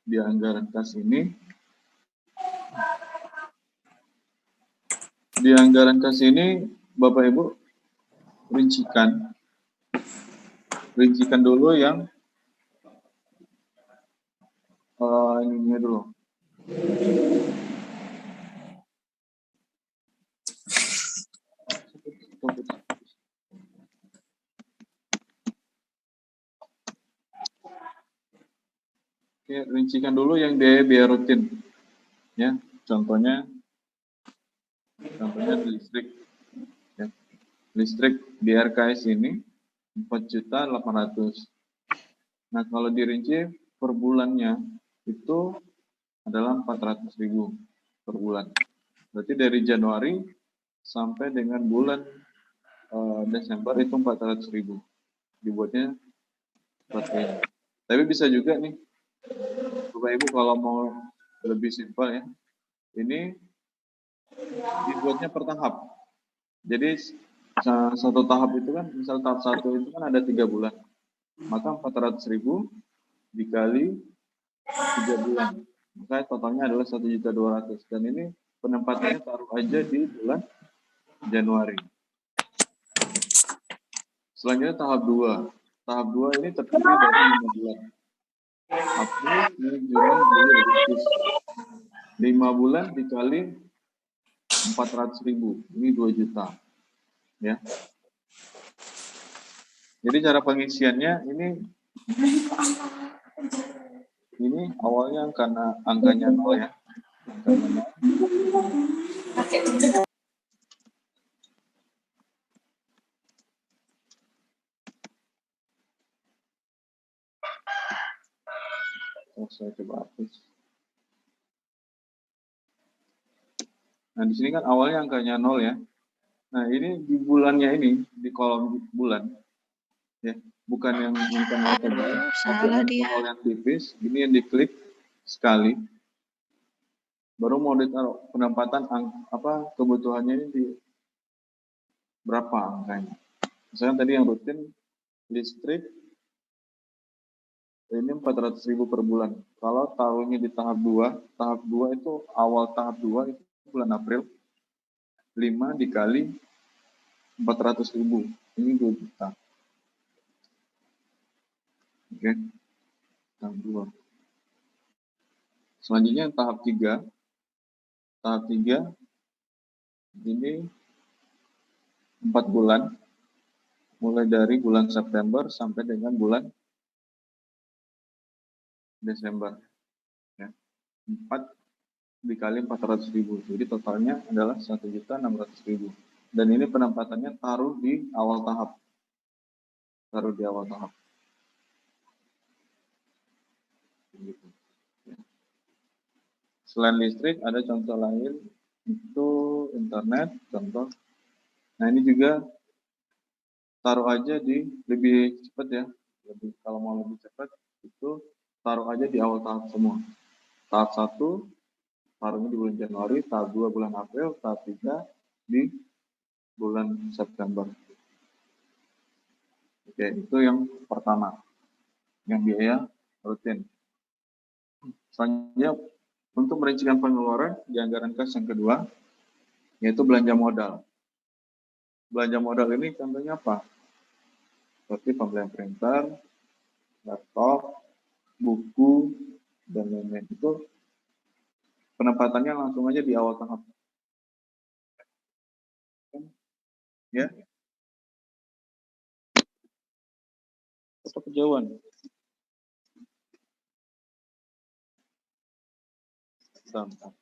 di anggaran kas ini, Bapak Ibu rincikan dulu yang ini dulu. Oke, rincikan dulu yang biaya rutin, ya. Contohnya listrik, ya. Listrik di RKS ini 4.800.000. Nah, kalau dirinci per bulannya itu adalah 400.000 per bulan. Berarti dari Januari sampai dengan bulan Desember itu 400.000. Dibuatnya seperti ini. Tapi bisa juga nih, Bapak Ibu kalau mau lebih simpel ya, ini dibuatnya per tahap. Jadi satu tahap itu kan, misal tahap 1 itu kan ada 3 bulan. Maka 400.000 dikali 3 bulan. Maka totalnya adalah 1.200.000. Dan ini penempatannya taruh aja di bulan Januari. Selanjutnya tahap 2. Tahap 2 ini terdiri dari 5 bulan. April, Mei, Juni, Juli, Agustus. 5 bulan dikali 400.000. Ini 2 juta. Ya. Jadi cara pengisiannya ini awalnya karena angkanya 0 ya. Angkanya 0. Saya coba hapus. Nah, di sini kan awalnya angkanya 0 ya. Nah, ini di bulannya ini, di kolom bulan, ya, bukan yang angka 0 tebal, tapi angka yang tipis, ini yang diklik sekali. Baru mau ditaruh penempatan kebutuhannya ini di berapa angkanya. Misalnya tadi yang rutin listrik ini 400.000 per bulan. Kalau taruhnya di tahap 2 itu awal tahap 2 itu bulan April, 5 dikali 400.000, ini 2 juta. Oke, tahap 2. Selanjutnya tahap 3. Tahap 3 ini 4 bulan, mulai dari bulan September sampai dengan bulan Desember. Ya. 4 dikali 400.000, jadi totalnya adalah 1.600.000. Dan ini penempatannya taruh di awal tahap. Gitu. Ya. Selain listrik, ada contoh lain, itu internet, contoh. Nah, ini juga taruh aja di lebih cepat ya. Kalau mau lebih cepat, itu taruh aja di awal tahap semua. Tahap 1 taruhnya di bulan Januari, tahap 2 bulan April, tahap 3 di bulan September. Oke, itu yang pertama, yang biaya rutin. Selanjutnya, untuk merincikan pengeluaran di anggaran kas yang kedua, yaitu belanja modal. Belanja modal ini contohnya apa? Seperti pembelian printer, laptop, buku, dan lain-lain. Itu penempatannya langsung aja di awal tahap. Ya. Apa kejauhan? Bentar.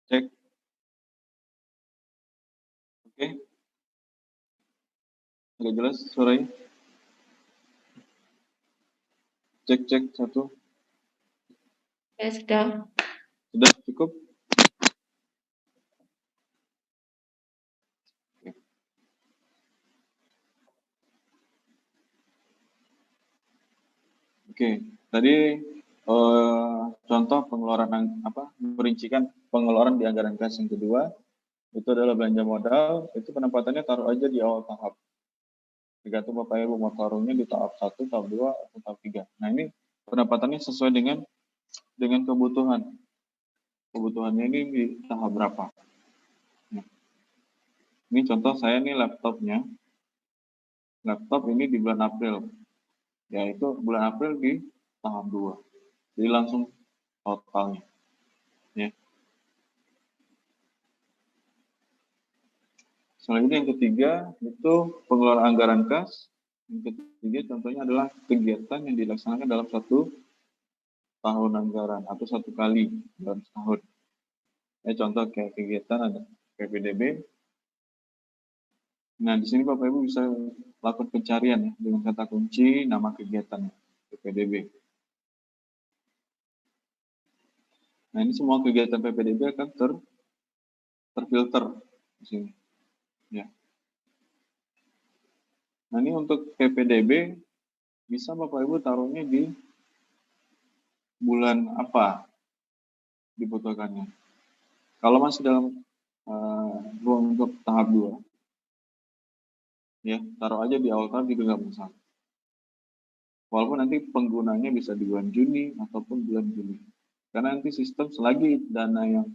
Cek. Oke. Agak jelas suaranya? Cek 1. Ya, sudah. Sudah cukup? Oke. Oke, tadi contoh pengeluaran merincikan pengeluaran di anggaran kas yang kedua itu adalah belanja modal, itu penempatannya taruh aja di awal tahap. Tergantung Bapak Ibu mau taruhnya di tahap 1, tahap 2, atau tahap 3. Nah, ini penempatannya sesuai dengan kebutuhan. Kebutuhannya ini di tahap berapa. Nah, ini contoh saya nih laptopnya. Laptop ini di bulan April. Yaitu bulan April di tahap 2. Jadi langsung totalnya. Ya. Selanjutnya yang ketiga itu pengeluaran anggaran kas. Yang ketiga contohnya adalah kegiatan yang dilaksanakan dalam satu tahun anggaran atau satu kali dalam setahun. Contoh kayak kegiatan ada PPDB. Nah, di sini Bapak Ibu bisa lakukan pencarian ya dengan kata kunci nama kegiatan PPDB. Nah, ini semua kegiatan PPDB akan terfilter di sini. Ya. Nah, ini untuk PPDB bisa Bapak Ibu taruhnya di bulan apa dibutuhkannya. Kalau masih dalam ruang untuk tahap 2, ya taruh aja di awal tahap juga nggak masalah. Walaupun nanti penggunanya bisa di bulan Juni ataupun bulan Juli. Karena nanti sistem selagi dana yang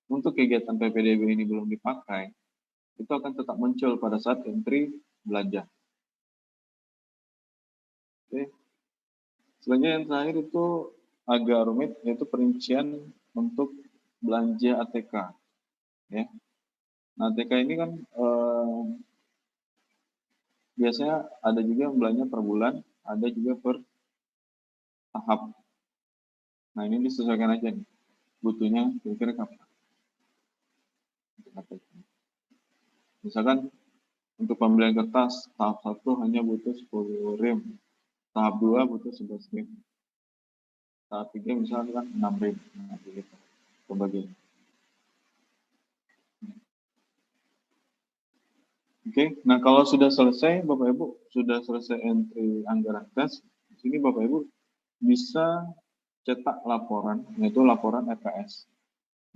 untuk kegiatan PPDB ini belum dipakai, itu akan tetap muncul pada saat entry belanja. Oke. Selanjutnya yang terakhir itu agak rumit, yaitu perincian untuk belanja ATK. Ya. Nah, ATK ini kan biasanya ada juga yang belanja per bulan, ada juga per tahap. Nah, ini disesuaikan aja nih, butuhnya kira-kira kapan. Misalkan untuk pembelian kertas, tahap 1 hanya butuh 10 rem, tahap 2 butuh 11 rem, tahap 3 misalkan 6 rem, nah, begitu pembagian. Oke, nah kalau sudah selesai, Bapak Ibu sudah selesai entry anggaran kas, di sini Bapak Ibu bisa cetak laporan, yaitu laporan RKS.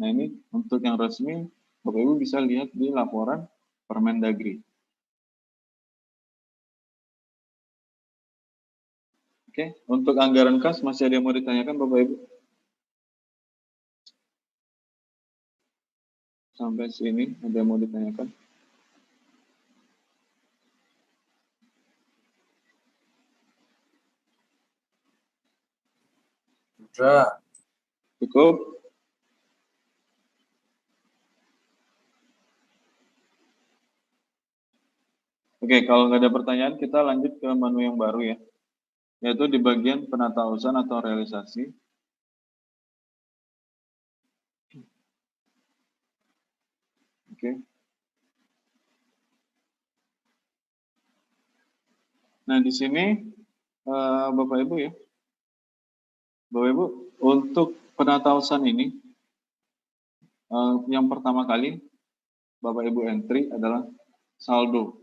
Nah, ini untuk yang resmi, Bapak Ibu bisa lihat di laporan Permendagri. Oke, untuk anggaran kas masih ada yang mau ditanyakan Bapak Ibu? Sampai sini ada yang mau ditanyakan? Sudah. Cukup? Oke, kalau nggak ada pertanyaan, kita lanjut ke menu yang baru ya, yaitu di bagian penatausahaan atau realisasi. Oke. Nah, di sini Bapak Ibu ya, Bapak Ibu untuk penatausahaan ini yang pertama kali Bapak Ibu entry adalah saldo.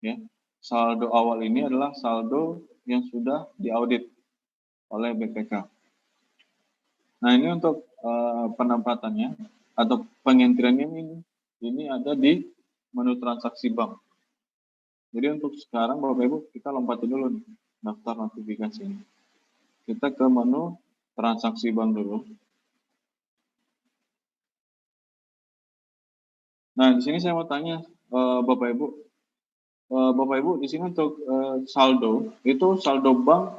Ya, saldo awal ini adalah saldo yang sudah diaudit oleh BPK. Nah, ini untuk penempatannya atau pengentriannya ini ada di menu transaksi bank. Jadi untuk sekarang Bapak Ibu kita lompatin dulu nih, daftar notifikasi ini. Kita ke menu transaksi bank dulu. Nah, di sini saya mau tanya Bapak Ibu. Bapak Ibu di sini untuk saldo, itu saldo bank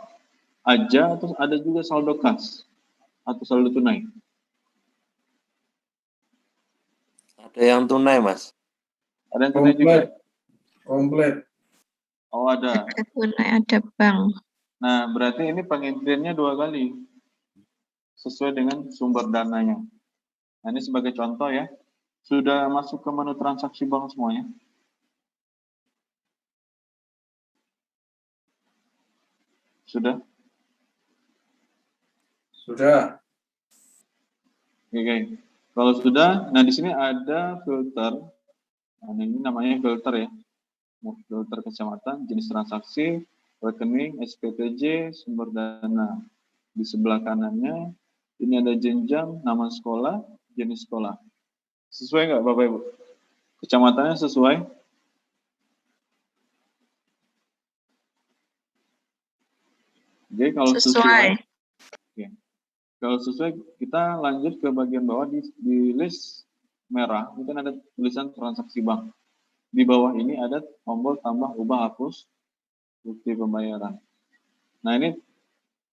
aja atau ada juga saldo kas atau saldo tunai? Ada yang tunai, Mas. Ada yang tunai juga? Komplit. Oh, ada. Ada tunai, ada bank. Nah, berarti ini pengentriannya 2 kali sesuai dengan sumber dananya. Nah, ini sebagai contoh ya. Sudah masuk ke menu transaksi bank semuanya? Sudah? Sudah. Oke. Kalau sudah, nah di sini ada filter. Nah, ini namanya filter ya. Filter kecamatan, jenis transaksi, rekening, SPTJ, sumber dana. Di sebelah kanannya, ini ada jenjang, nama sekolah, jenis sekolah. Sesuai nggak Bapak Ibu? Kecamatannya sesuai? Jadi kalau sesuai, oke. Kalau sesuai, kita lanjut ke bagian bawah di list merah, itu kan ada tulisan transaksi bank. Di bawah ini ada tombol tambah, ubah, hapus, bukti pembayaran. Nah ini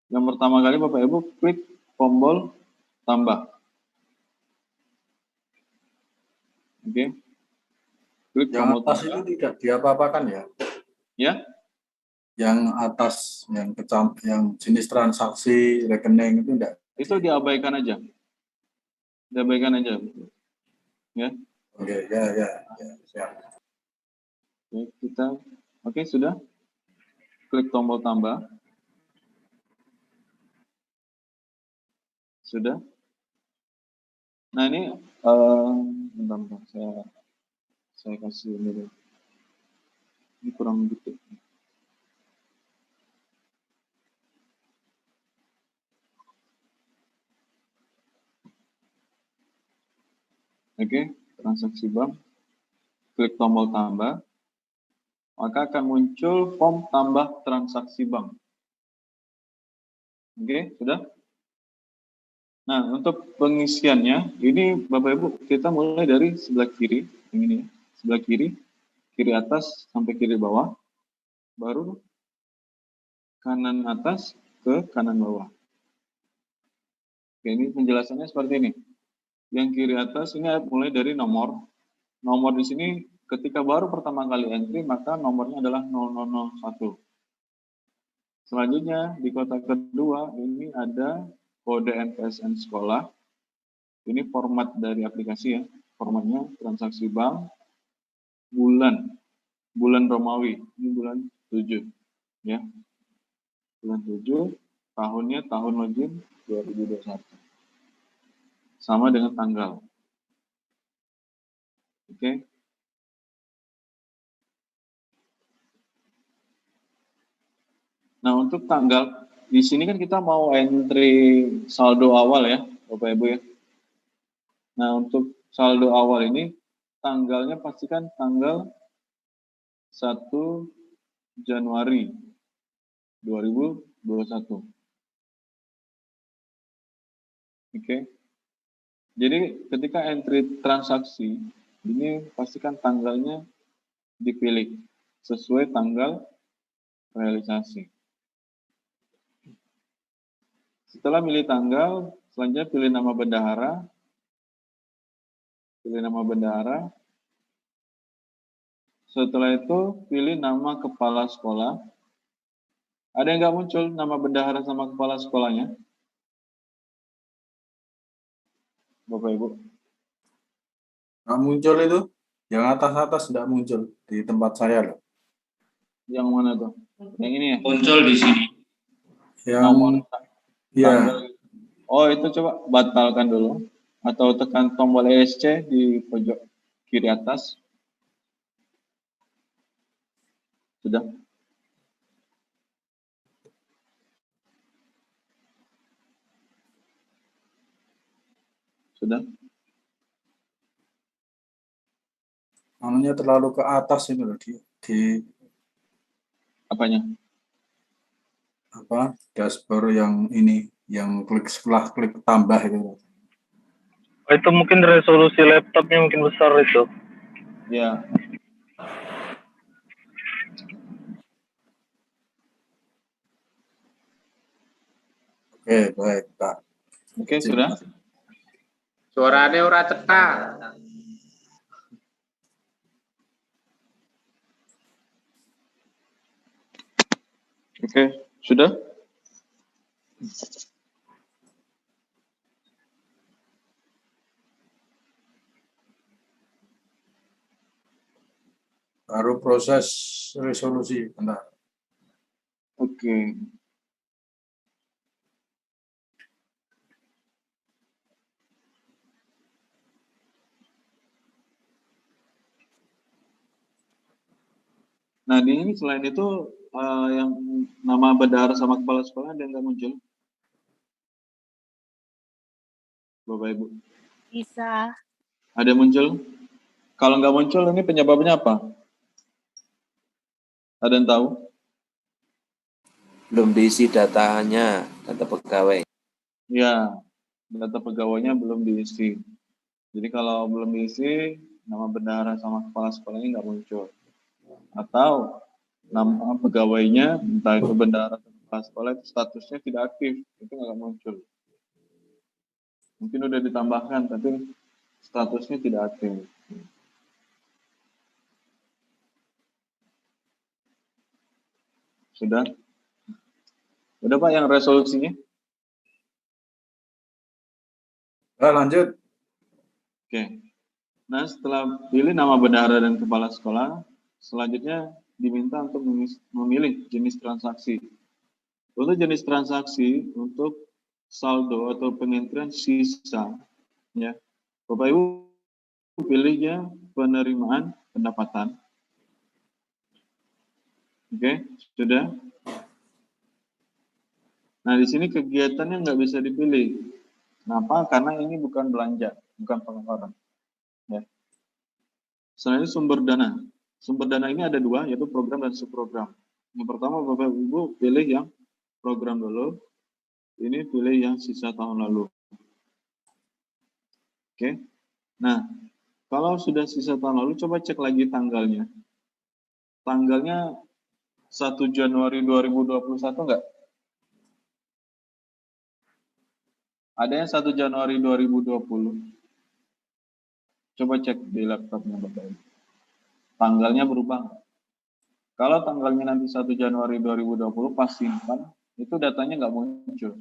yang pertama kali Bapak Ibu klik tombol tambah. Oke. Klik Yang tombol atas tambah. itu tidak diapa-apakan ya? Ya, Yang atas, yang jenis transaksi rekening itu enggak? itu diabaikan aja. Diabaikan aja. Ya. Oke, ya, siap. Oke, oke, sudah. Klik tombol tambah. Sudah. Nah ini, bentar, saya kasih ini dulu. Ini kurang gitu. Oke, transaksi bank. Klik tombol tambah. Maka akan muncul form tambah transaksi bank. Oke, sudah? Nah, untuk pengisiannya, ini Bapak Ibu, kita mulai dari sebelah kiri, yang ini, sebelah kiri atas sampai kiri bawah, baru kanan atas ke kanan bawah. Oke, ini penjelasannya seperti ini. Yang kiri atas ini mulai dari nomor. Nomor di sini ketika baru pertama kali entry, maka nomornya adalah 0001. Selanjutnya di kotak kedua ini ada kode MPSN sekolah. Ini format dari aplikasi ya. Formatnya transaksi bank, bulan Romawi. Ini bulan 7 ya. Bulan 7, tahunnya tahun login 2021. Sama dengan tanggal. Oke. Nah, untuk tanggal di sini kan kita mau entry saldo awal ya, Bapak Ibu ya. Nah, untuk saldo awal ini tanggalnya pastikan tanggal 1 Januari 2021. Oke. Jadi ketika entry transaksi ini pastikan tanggalnya dipilih sesuai tanggal realisasi. Setelah pilih tanggal, selanjutnya pilih nama bendahara. Pilih nama bendahara. Setelah itu pilih nama kepala sekolah. Ada yang nggak muncul nama bendahara sama kepala sekolahnya? Bapak Ibu. Nggak muncul itu, yang atas-atas nggak muncul di tempat saya loh. Yang mana tuh? Yang ini ya? Muncul di sini. Yang Nomor ya, tanggal. Oh, itu coba batalkan dulu. Atau tekan tombol ESC di pojok kiri atas. Sudah. Sudah. namanya terlalu ke atas ini loh di Apanya? apa dashboard yang ini, yang setelah klik tambah itu. Itu mungkin resolusi laptopnya mungkin besar itu. Ya. Oke, baik Pak. Oke, sudah. Suaranya ora cetak. Oke, sudah. Baru proses resolusi, bentar. Oke. Nah, di ini selain itu yang nama bendahara sama kepala sekolah ada yang nggak muncul? Bapak Ibu. Bisa. Ada yang muncul? Kalau nggak muncul ini penyebabnya apa? Ada yang tahu? Belum diisi datanya, data pegawai. Ya, data pegawainya belum diisi. Jadi kalau belum diisi, nama bendahara sama kepala sekolahnya nggak muncul. Atau nama pegawainya, entah itu bendahara atau kepala sekolah, itu statusnya tidak aktif, itu nggak muncul. Mungkin udah ditambahkan, tapi statusnya tidak aktif. Sudah? Udah Pak yang resolusinya? Lanjut. Oke. Nah, setelah pilih nama bendahara dan kepala sekolah, selanjutnya diminta untuk memilih jenis transaksi. Untuk jenis transaksi, untuk saldo atau pengentrian sisa, ya, Bapak Ibu pilihnya penerimaan pendapatan. Oke, sudah. Nah, di sini kegiatannya nggak bisa dipilih. Kenapa? Karena ini bukan belanja, bukan pengeluaran. Ya. Selain sumber dana. Sumber dana ini ada dua, yaitu program dan subprogram. Yang pertama, Bapak Ibu pilih yang program dulu. Ini pilih yang sisa tahun lalu. Oke. Nah, kalau sudah sisa tahun lalu, coba cek lagi tanggalnya. Tanggalnya 1 Januari 2021 enggak? Ada yang 1 Januari 2020. Coba cek di laptopnya Bapak Ibu. Tanggalnya berubah enggak? Kalau tanggalnya nanti 1 Januari 2020 pas simpan, itu datanya enggak muncul.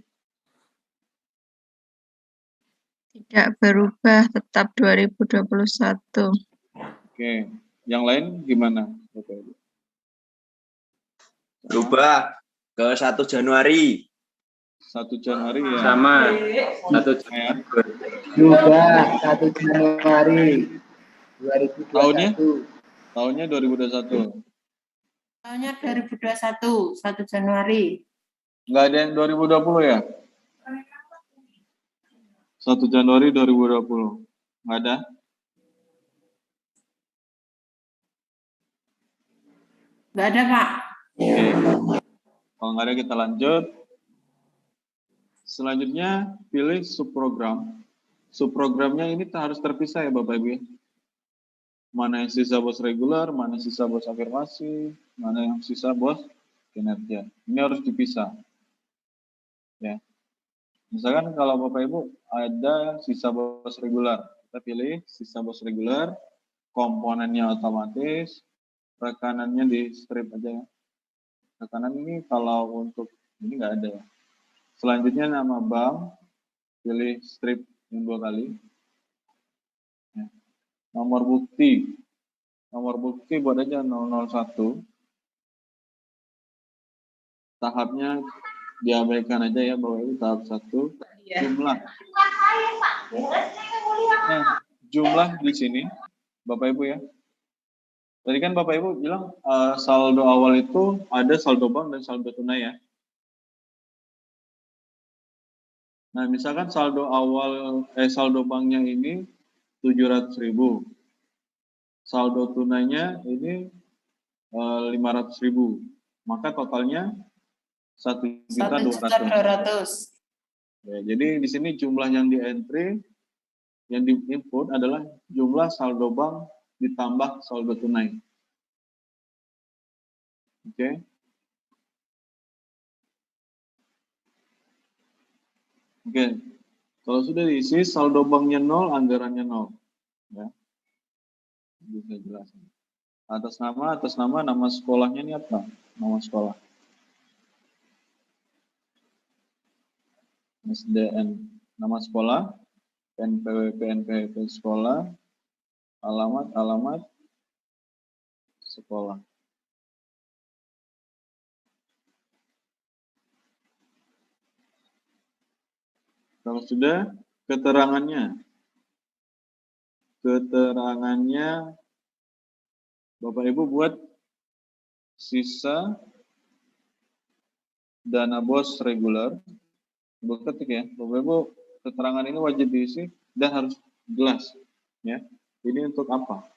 Tidak berubah, tetap 2021. Oke. Yang lain gimana Bapak Ibu? Berubah ke 1 Januari. 1 Januari ya. Sama. 1 Ya. Juga 1 Januari 2021. Tahunnya 2021. Tahunnya 2021, 1 Januari. Nggak ada yang 2020 ya? 1 Januari 2020. Nggak ada? Nggak ada, Pak. Oke. Kalau nggak ada kita lanjut. Selanjutnya pilih subprogram. Subprogramnya ini harus terpisah ya Bapak Ibu. Mana yang sisa bos reguler, mana yang sisa bos afirmasi, mana yang sisa bos kinerja. Ini harus dipisah. Ya. Misalkan kalau Bapak Ibu ada sisa bos reguler, kita pilih sisa bos reguler, komponennya otomatis, rekanannya di strip aja ya. Rekanan ini kalau untuk ini nggak ada ya. Selanjutnya nama bank, pilih strip yang 2 kali. Ya. Nomor bukti buat aja 001. Tahapnya diabaikan aja ya Bapak Ibu, tahap 1. Jumlah. Nah, jumlah di sini Bapak Ibu ya. Tadi kan Bapak Ibu bilang saldo awal itu ada saldo bank dan saldo tunai ya. Nah, misalkan saldo awal saldo banknya ini 700.000. Saldo tunainya ini 500.000. Maka totalnya 1.200.000. Ya, jadi di sini jumlah yang di entry, yang di input adalah jumlah saldo bank ditambah saldo tunai. Oke. Oke. Kalau sudah diisi saldo banknya 0, anggarannya 0. Ya. Bisa jelasin. Atas nama, nama sekolahnya ini apa? Nama sekolah. SDN, nama sekolah, PNPWP sekolah, alamat sekolah. Kalau sudah, keterangannya Bapak Ibu buat sisa dana bos reguler. Ibu ketik ya, Bapak Ibu, keterangan ini wajib diisi dan harus jelas. Ya, ini untuk apa?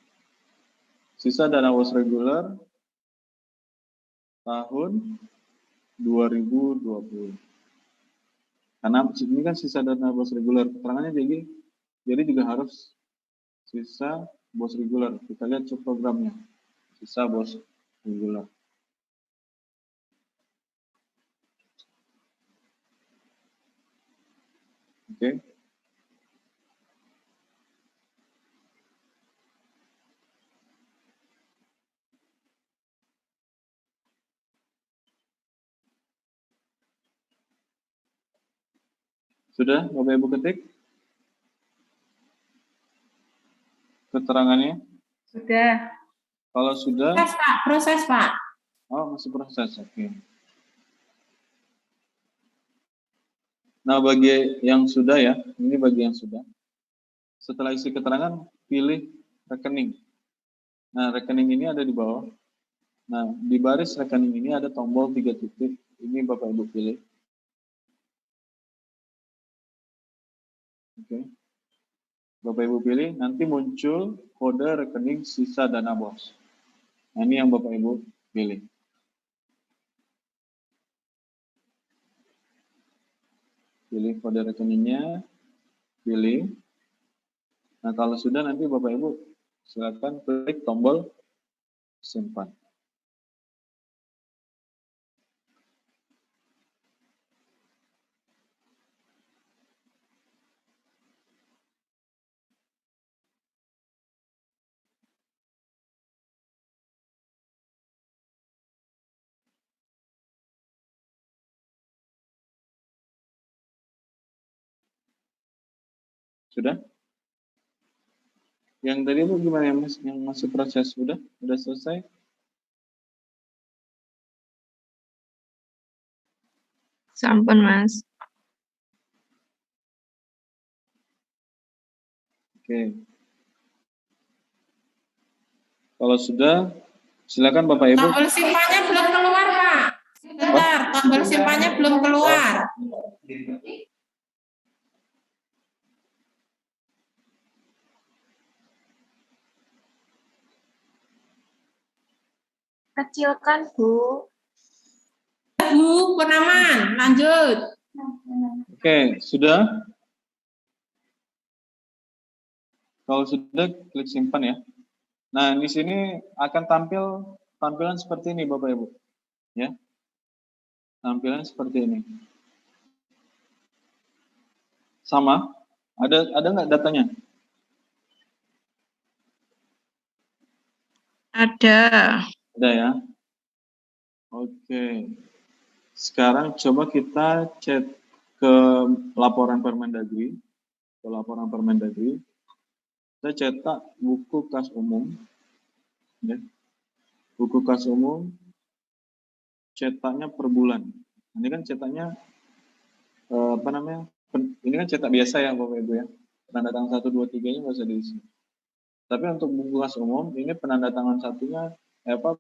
Sisa dana bos reguler tahun 2020. Karena ini kan sisa dana bos reguler, keterangannya jadi juga harus sisa bos reguler. Kita lihat programnya, sisa bos reguler. Oke. Sudah, Bapak Ibu ketik keterangannya? Sudah. Kalau sudah, Proses, Pak. oh masih proses, oke. Nah, bagi yang sudah ya, ini bagi yang sudah. Setelah isi keterangan, pilih rekening. Nah, rekening ini ada di bawah. Nah, di baris rekening ini ada tombol 3 titik. Ini Bapak Ibu pilih. Oke. Bapak Ibu pilih, nanti muncul kode rekening sisa dana bos. Nah, ini yang Bapak Ibu pilih. Pilih kode rekeningnya, pilih. Nah, kalau sudah nanti Bapak Ibu silakan klik tombol simpan. Sudah? Yang tadi itu gimana ya Mas? Yang masih proses sudah selesai? Sampun, Mas. Oke. Kalau sudah, silakan Bapak Ibu. Tombol simpannya belum keluar, Pak. Sebentar, tombol simpannya belum keluar. Kecilkan, Bu. Bu, Purnaman, lanjut. Oke, sudah? Kalau sudah, klik simpan ya. Nah, di sini akan tampilan seperti ini Bapak Ibu. Ya. Tampilan seperti ini. Sama? Ada nggak datanya? Ada. Ada ya. Oke. Sekarang coba kita cek ke laporan Permendagri. Ke laporan Permendagri. Kita cetak buku kas umum. Ya. Buku kas umum cetaknya per bulan. Ini kan cetaknya ini kan cetak biasa ya Bapak Ibu ya. Penanda tangan 1, 2, 3-nya nggak usah diisi. Tapi untuk buku kas umum ini penanda tangan satunya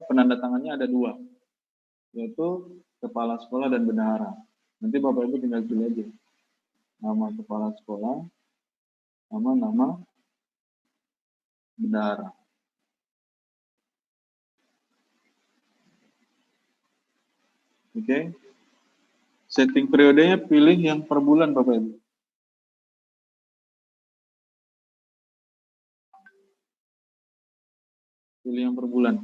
penanda tangannya ada 2. Yaitu kepala sekolah dan bendahara. Nanti Bapak Ibu tinggal pilih aja. Nama kepala sekolah sama nama bendahara. Oke. Setting periodenya pilih yang per bulan Bapak Ibu. Pilih yang per bulan.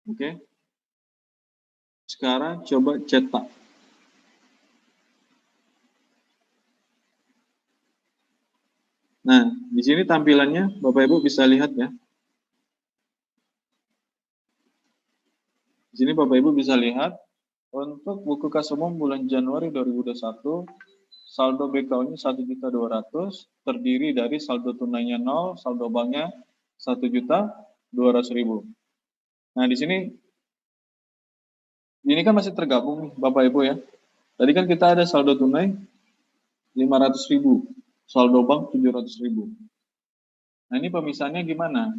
Oke. Sekarang coba cetak. Nah, di sini tampilannya Bapak Ibu bisa lihat ya. Di sini Bapak Ibu bisa lihat untuk buku kas umum bulan Januari 2021 saldo BKU-nya 1.200.000 terdiri dari saldo tunainya 0, saldo banknya 1.200.000. Nah, di sini ini kan masih tergabung nih Bapak Ibu ya. Tadi kan kita ada saldo tunai 500.000, saldo bank 700.000. Nah, ini pemisahannya gimana?